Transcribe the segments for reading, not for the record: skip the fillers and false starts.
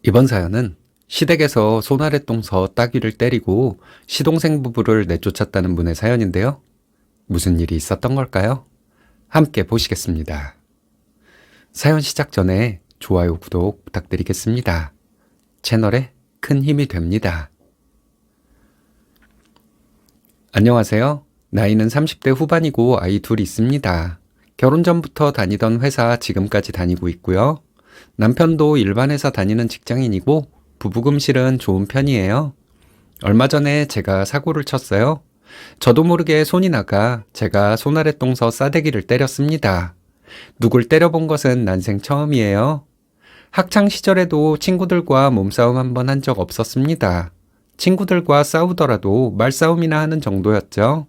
이번 사연은 시댁에서 손아랫동서 따귀를 때리고 시동생 부부를 내쫓았다는 분의 사연인데요. 무슨 일이 있었던 걸까요? 함께 보시겠습니다. 사연 시작 전에 좋아요, 구독 부탁드리겠습니다. 채널에 큰 힘이 됩니다. 안녕하세요. 나이는 30대 후반이고 아이 둘 있습니다. 결혼 전부터 다니던 회사 지금까지 다니고 있고요. 남편도 일반 회사 다니는 직장인이고 부부금실은 좋은 편이에요. 얼마 전에 제가 사고를 쳤어요. 저도 모르게 손이 나가 제가 손아랫동서 싸대기를 때렸습니다. 누굴 때려본 것은 난생 처음이에요. 학창 시절에도 친구들과 몸싸움 한 번 한 적 없었습니다. 친구들과 싸우더라도 말싸움이나 하는 정도였죠.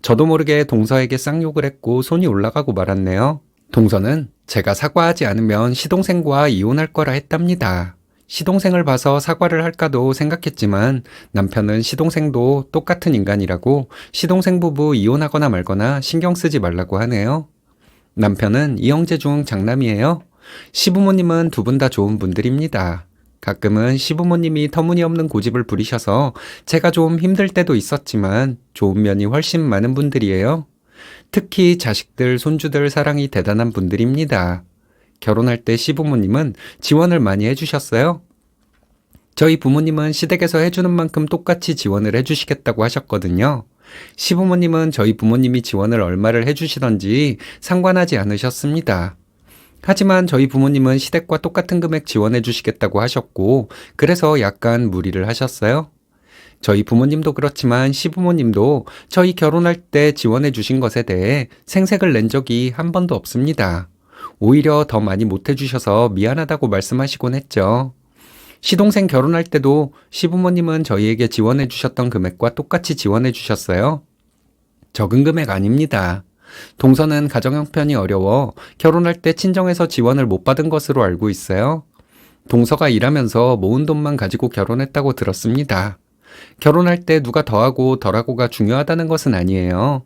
저도 모르게 동서에게 쌍욕을 했고 손이 올라가고 말았네요. 동서는 제가 사과하지 않으면 시동생과 이혼할 거라 했답니다. 시동생을 봐서 사과를 할까도 생각했지만 남편은 시동생도 똑같은 인간이라고 시동생 부부 이혼하거나 말거나 신경 쓰지 말라고 하네요. 남편은 이형제 중 장남이에요. 시부모님은 두 분 다 좋은 분들입니다. 가끔은 시부모님이 터무니없는 고집을 부리셔서 제가 좀 힘들 때도 있었지만 좋은 면이 훨씬 많은 분들이에요. 특히 자식들, 손주들 사랑이 대단한 분들입니다. 결혼할 때 시부모님은 지원을 많이 해주셨어요. 저희 부모님은 시댁에서 해주는 만큼 똑같이 지원을 해주시겠다고 하셨거든요. 시부모님은 저희 부모님이 지원을 얼마를 해주시던지 상관하지 않으셨습니다. 하지만 저희 부모님은 시댁과 똑같은 금액 지원해 주시겠다고 하셨고, 그래서 약간 무리를 하셨어요. 저희 부모님도 그렇지만 시부모님도 저희 결혼할 때 지원해 주신 것에 대해 생색을 낸 적이 한 번도 없습니다. 오히려 더 많이 못 해주셔서 미안하다고 말씀하시곤 했죠. 시동생 결혼할 때도 시부모님은 저희에게 지원해 주셨던 금액과 똑같이 지원해 주셨어요. 적은 금액 아닙니다. 동서는 가정 형편이 어려워 결혼할 때 친정에서 지원을 못 받은 것으로 알고 있어요. 동서가 일하면서 모은 돈만 가지고 결혼했다고 들었습니다. 결혼할 때 누가 더하고 덜하고가 중요하다는 것은 아니에요.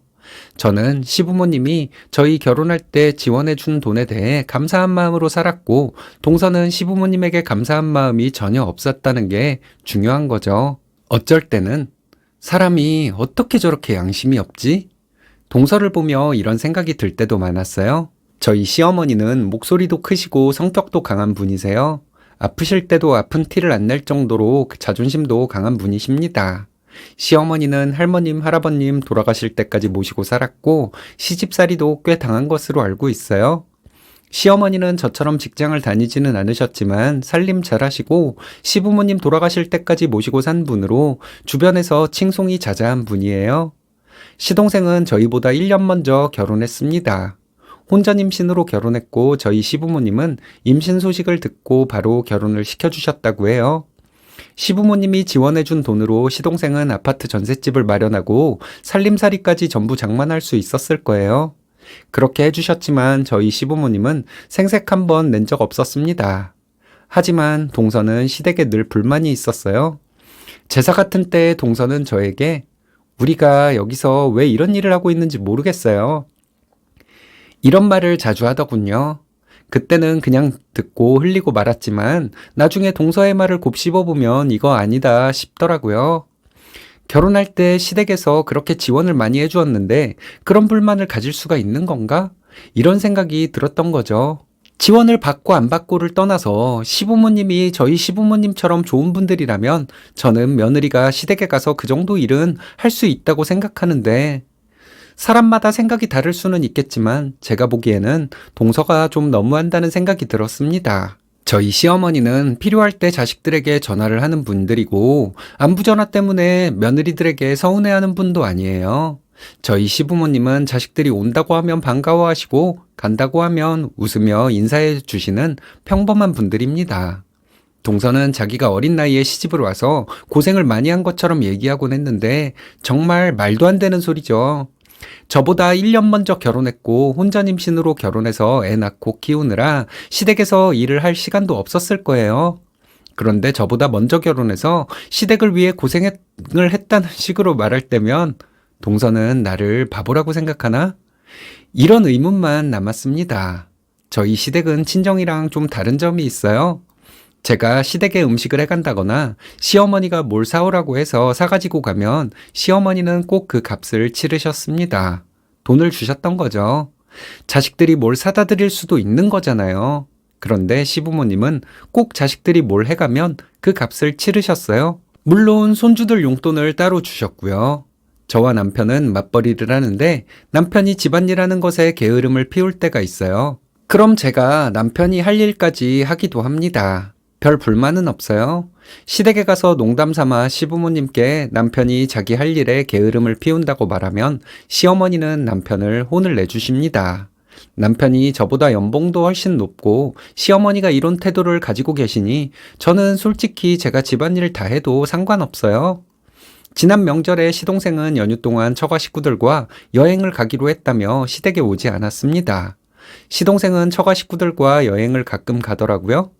저는 시부모님이 저희 결혼할 때 지원해 준 돈에 대해 감사한 마음으로 살았고, 동서는 시부모님에게 감사한 마음이 전혀 없었다는 게 중요한 거죠. 어쩔 때는 사람이 어떻게 저렇게 양심이 없지? 동서를 보며 이런 생각이 들 때도 많았어요. 저희 시어머니는 목소리도 크시고 성격도 강한 분이세요. 아프실 때도 아픈 티를 안 낼 정도로 자존심도 강한 분이십니다. 시어머니는 할머님, 할아버님 돌아가실 때까지 모시고 살았고 시집살이도 꽤 당한 것으로 알고 있어요. 시어머니는 저처럼 직장을 다니지는 않으셨지만 살림 잘하시고 시부모님 돌아가실 때까지 모시고 산 분으로 주변에서 칭송이 자자한 분이에요. 시동생은 저희보다 1년 먼저 결혼했습니다. 혼전 임신으로 결혼했고 저희 시부모님은 임신 소식을 듣고 바로 결혼을 시켜주셨다고 해요. 시부모님이 지원해준 돈으로 시동생은 아파트 전셋집을 마련하고 살림살이까지 전부 장만할 수 있었을 거예요. 그렇게 해주셨지만 저희 시부모님은 생색 한 번 낸 적 없었습니다. 하지만 동서는 시댁에 늘 불만이 있었어요. 제사 같은 때 동서는 저에게 우리가 여기서 왜 이런 일을 하고 있는지 모르겠어요. 이런 말을 자주 하더군요. 그때는 그냥 듣고 흘리고 말았지만 나중에 동서의 말을 곱씹어보면 이거 아니다 싶더라고요. 결혼할 때 시댁에서 그렇게 지원을 많이 해주었는데 그런 불만을 가질 수가 있는 건가? 이런 생각이 들었던 거죠. 지원을 받고 안 받고를 떠나서 시부모님이 저희 시부모님처럼 좋은 분들이라면 저는 며느리가 시댁에 가서 그 정도 일은 할 수 있다고 생각하는데 사람마다 생각이 다를 수는 있겠지만 제가 보기에는 동서가 좀 너무한다는 생각이 들었습니다. 저희 시어머니는 필요할 때 자식들에게 전화를 하는 분들이고 안부 전화 때문에 며느리들에게 서운해하는 분도 아니에요. 저희 시부모님은 자식들이 온다고 하면 반가워하시고 간다고 하면 웃으며 인사해 주시는 평범한 분들입니다. 동서는 자기가 어린 나이에 시집을 와서 고생을 많이 한 것처럼 얘기하곤 했는데 정말 말도 안 되는 소리죠. 저보다 1년 먼저 결혼했고 혼전 임신으로 결혼해서 애 낳고 키우느라 시댁에서 일을 할 시간도 없었을 거예요. 그런데 저보다 먼저 결혼해서 시댁을 위해 고생을 했다는 식으로 말할 때면 동서는 나를 바보라고 생각하나? 이런 의문만 남았습니다. 저희 시댁은 친정이랑 좀 다른 점이 있어요. 제가 시댁에 음식을 해간다거나 시어머니가 뭘 사오라고 해서 사가지고 가면 시어머니는 꼭 그 값을 치르셨습니다. 돈을 주셨던 거죠. 자식들이 뭘 사다 드릴 수도 있는 거잖아요. 그런데 시부모님은 꼭 자식들이 뭘 해가면 그 값을 치르셨어요. 물론 손주들 용돈을 따로 주셨고요. 저와 남편은 맞벌이를 하는데 남편이 집안일하는 것에 게으름을 피울 때가 있어요. 그럼 제가 남편이 할 일까지 하기도 합니다. 별 불만은 없어요. 시댁에 가서 농담 삼아 시부모님께 남편이 자기 할 일에 게으름을 피운다고 말하면 시어머니는 남편을 혼을 내주십니다. 남편이 저보다 연봉도 훨씬 높고 시어머니가 이런 태도를 가지고 계시니 저는 솔직히 제가 집안일 다 해도 상관없어요. 지난 명절에 시동생은 연휴 동안 처가 식구들과 여행을 가기로 했다며 시댁에 오지 않았습니다. 시동생은 처가 식구들과 여행을 가끔 가더라고요.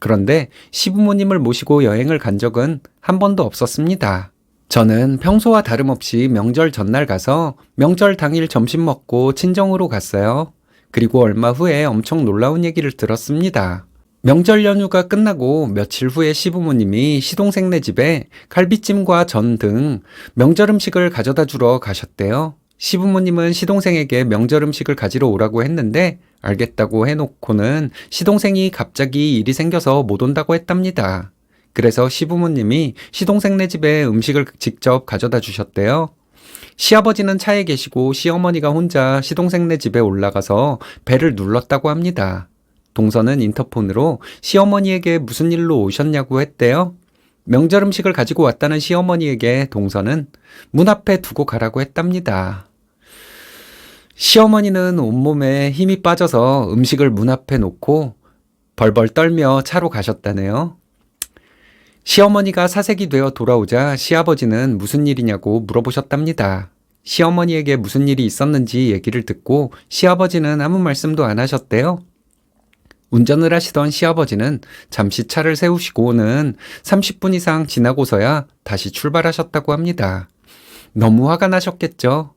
그런데 시부모님을 모시고 여행을 간 적은 한 번도 없었습니다. 저는 평소와 다름없이 명절 전날 가서 명절 당일 점심 먹고 친정으로 갔어요. 그리고 얼마 후에 엄청 놀라운 얘기를 들었습니다. 명절 연휴가 끝나고 며칠 후에 시부모님이 시동생네 집에 갈비찜과 전 등 명절 음식을 가져다 주러 가셨대요. 시부모님은 시동생에게 명절 음식을 가지러 오라고 했는데 알겠다고 해놓고는 시동생이 갑자기 일이 생겨서 못 온다고 했답니다. 그래서 시부모님이 시동생네 집에 음식을 직접 가져다 주셨대요. 시아버지는 차에 계시고 시어머니가 혼자 시동생네 집에 올라가서 벨을 눌렀다고 합니다. 동서는 인터폰으로 시어머니에게 무슨 일로 오셨냐고 했대요. 명절 음식을 가지고 왔다는 시어머니에게 동서는 문 앞에 두고 가라고 했답니다. 시어머니는 온몸에 힘이 빠져서 음식을 문 앞에 놓고 벌벌 떨며 차로 가셨다네요. 시어머니가 사색이 되어 돌아오자 시아버지는 무슨 일이냐고 물어보셨답니다. 시어머니에게 무슨 일이 있었는지 얘기를 듣고 시아버지는 아무 말씀도 안 하셨대요. 운전을 하시던 시아버지는 잠시 차를 세우시고는 30분 이상 지나고서야 다시 출발하셨다고 합니다. 너무 화가 나셨겠죠.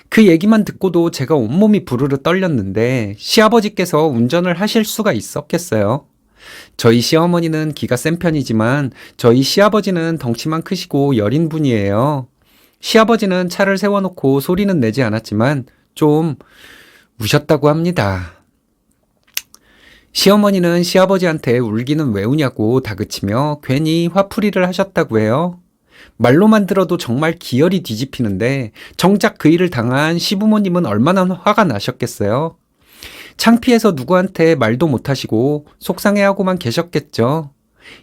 그 얘기만 듣고도 제가 온몸이 부르르 떨렸는데 시아버지께서 운전을 하실 수가 있었겠어요? 저희 시어머니는 기가 센 편이지만 저희 시아버지는 덩치만 크시고 여린 분이에요. 시아버지는 차를 세워놓고 소리는 내지 않았지만 좀 우셨다고 합니다. 시어머니는 시아버지한테 울기는 왜 우냐고 다그치며 괜히 화풀이를 하셨다고 해요. 말로만 들어도 정말 기혈이 뒤집히는데 정작 그 일을 당한 시부모님은 얼마나 화가 나셨겠어요. 창피해서 누구한테 말도 못하시고 속상해하고만 계셨겠죠.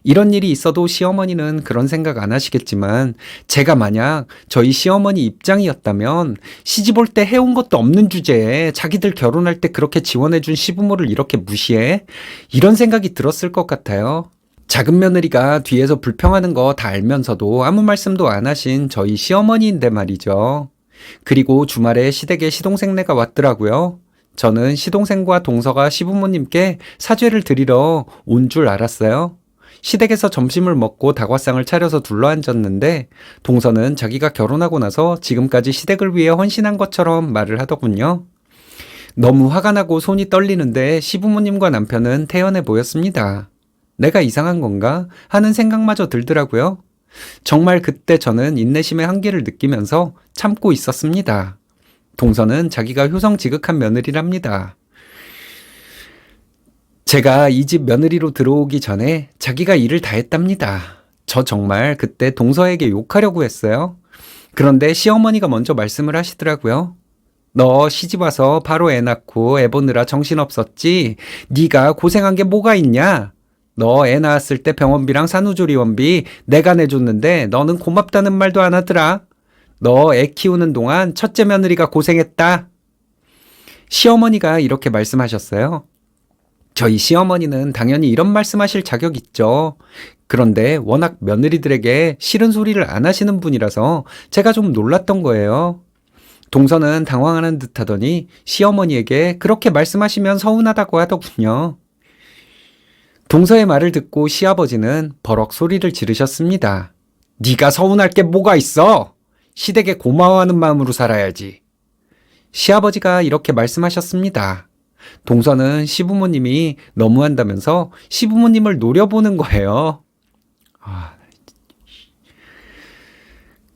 이런 일이 있어도 시어머니는 그런 생각 안 하시겠지만 제가 만약 저희 시어머니 입장이었다면 시집 올 때 해온 것도 없는 주제에 자기들 결혼할 때 그렇게 지원해준 시부모를 이렇게 무시해? 이런 생각이 들었을 것 같아요. 작은 며느리가 뒤에서 불평하는 거 다 알면서도 아무 말씀도 안 하신 저희 시어머니인데 말이죠. 그리고 주말에 시댁에 시동생네가 왔더라고요. 저는 시동생과 동서가 시부모님께 사죄를 드리러 온 줄 알았어요. 시댁에서 점심을 먹고 다과상을 차려서 둘러앉았는데 동서는 자기가 결혼하고 나서 지금까지 시댁을 위해 헌신한 것처럼 말을 하더군요. 너무 화가 나고 손이 떨리는데 시부모님과 남편은 태연해 보였습니다. 내가 이상한 건가 하는 생각마저 들더라고요. 정말 그때 저는 인내심의 한계를 느끼면서 참고 있었습니다. 동서는 자기가 효성지극한 며느리랍니다. 제가 이 집 며느리로 들어오기 전에 자기가 일을 다 했답니다. 저 정말 그때 동서에게 욕하려고 했어요. 그런데 시어머니가 먼저 말씀을 하시더라고요. 너 시집 와서 바로 애 낳고 애 보느라 정신없었지? 네가 고생한 게 뭐가 있냐? 너 애 낳았을 때 병원비랑 산후조리원비 내가 내줬는데 너는 고맙다는 말도 안 하더라. 너 애 키우는 동안 첫째 며느리가 고생했다. 시어머니가 이렇게 말씀하셨어요. 저희 시어머니는 당연히 이런 말씀하실 자격 있죠. 그런데 워낙 며느리들에게 싫은 소리를 안 하시는 분이라서 제가 좀 놀랐던 거예요. 동서는 당황하는 듯 하더니 시어머니에게 그렇게 말씀하시면 서운하다고 하더군요. 동서의 말을 듣고 시아버지는 버럭 소리를 지르셨습니다. 네가 서운할 게 뭐가 있어? 시댁에 고마워하는 마음으로 살아야지. 시아버지가 이렇게 말씀하셨습니다. 동서는 시부모님이 너무한다면서 시부모님을 노려보는 거예요. 아,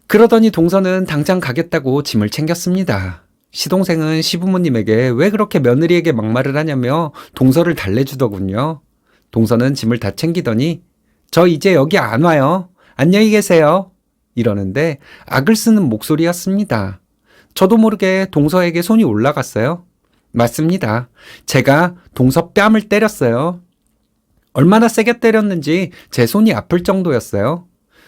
그러더니 동서는 당장 가겠다고 짐을 챙겼습니다. 시동생은 시부모님에게 왜 그렇게 며느리에게 막말을 하냐며 동서를 달래주더군요. 동서는 짐을 다 챙기더니 저 이제 여기 안 와요. 안녕히 계세요. 이러는데 악을 쓰는 목소리였습니다. 저도 모르게 동서에게 손이 올라갔어요. 맞습니다. 제가 동서 뺨을 때렸어요. 얼마나 세게 때렸는지 제 손이 아플 정도였어요.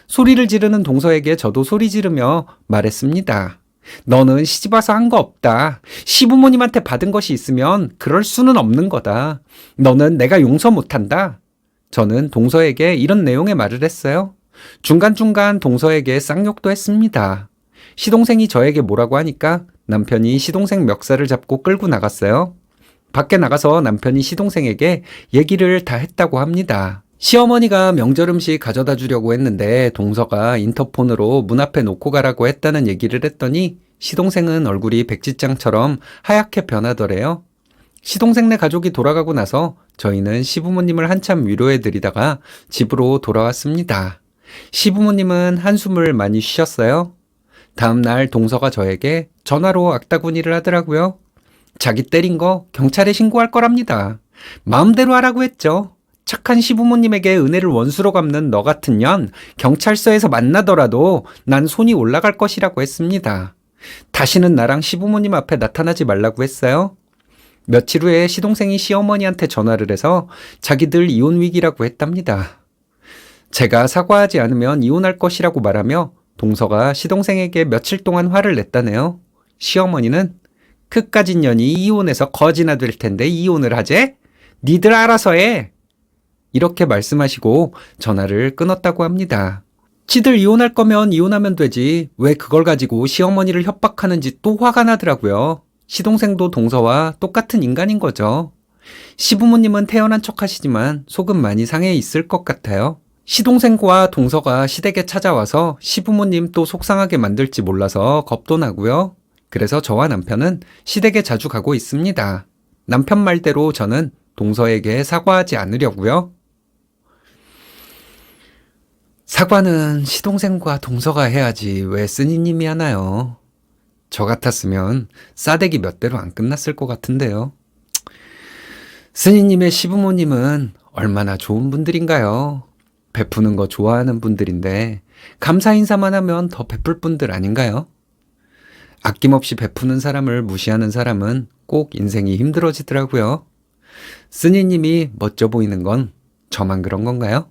소리를 지르는 동서에게 저도 소리 지르며 말했습니다. 너는 시집와서 한 거 없다. 시부모님한테 받은 것이 있으면 그럴 수는 없는 거다. 너는 내가 용서 못한다. 저는 동서에게 이런 내용의 말을 했어요. 중간중간 동서에게 쌍욕도 했습니다. 시동생이 저에게 뭐라고 하니까 남편이 시동생 멱살을 잡고 끌고 나갔어요. 밖에 나가서 남편이 시동생에게 얘기를 다 했다고 합니다. 시어머니가 명절 음식 가져다 주려고 했는데 동서가 인터폰으로 문 앞에 놓고 가라고 했다는 얘기를 했더니 시동생은 얼굴이 백지장처럼 하얗게 변하더래요. 시동생네 가족이 돌아가고 나서 저희는 시부모님을 한참 위로해드리다가 집으로 돌아왔습니다. 시부모님은 한숨을 많이 쉬셨어요. 다음날 동서가 저에게 전화로 악다구니를 하더라고요. 자기 때린 거 경찰에 신고할 거랍니다. 마음대로 하라고 했죠. 착한 시부모님에게 은혜를 원수로 갚는 너 같은 년 경찰서에서 만나더라도 난 손이 올라갈 것이라고 했습니다. 다시는 나랑 시부모님 앞에 나타나지 말라고 했어요. 며칠 후에 시동생이 시어머니한테 전화를 해서 자기들 이혼 위기라고 했답니다. 제가 사과하지 않으면 이혼할 것이라고 말하며 동서가 시동생에게 며칠 동안 화를 냈다네요. 시어머니는 그까진 년이 이혼해서 거지나 될 텐데 이혼을 하재? 니들 알아서 해! 이렇게 말씀하시고 전화를 끊었다고 합니다. 지들 이혼할 거면 이혼하면 되지 왜 그걸 가지고 시어머니를 협박하는지 또 화가 나더라고요. 시동생도 동서와 똑같은 인간인 거죠. 시부모님은 태어난 척 하시지만 속은 많이 상해 있을 것 같아요. 시동생과 동서가 시댁에 찾아와서 시부모님 또 속상하게 만들지 몰라서 겁도 나고요. 그래서 저와 남편은 시댁에 자주 가고 있습니다. 남편 말대로 저는 동서에게 사과하지 않으려고요. 사과는 시동생과 동서가 해야지 왜 쓰니님이 하나요? 저 같았으면 싸대기 몇 대로 안 끝났을 것 같은데요. 스니님의 시부모님은 얼마나 좋은 분들인가요? 베푸는 거 좋아하는 분들인데 감사 인사만 하면 더 베풀 분들 아닌가요? 아낌없이 베푸는 사람을 무시하는 사람은 꼭 인생이 힘들어지더라고요. 스니님이 멋져 보이는 건 저만 그런 건가요?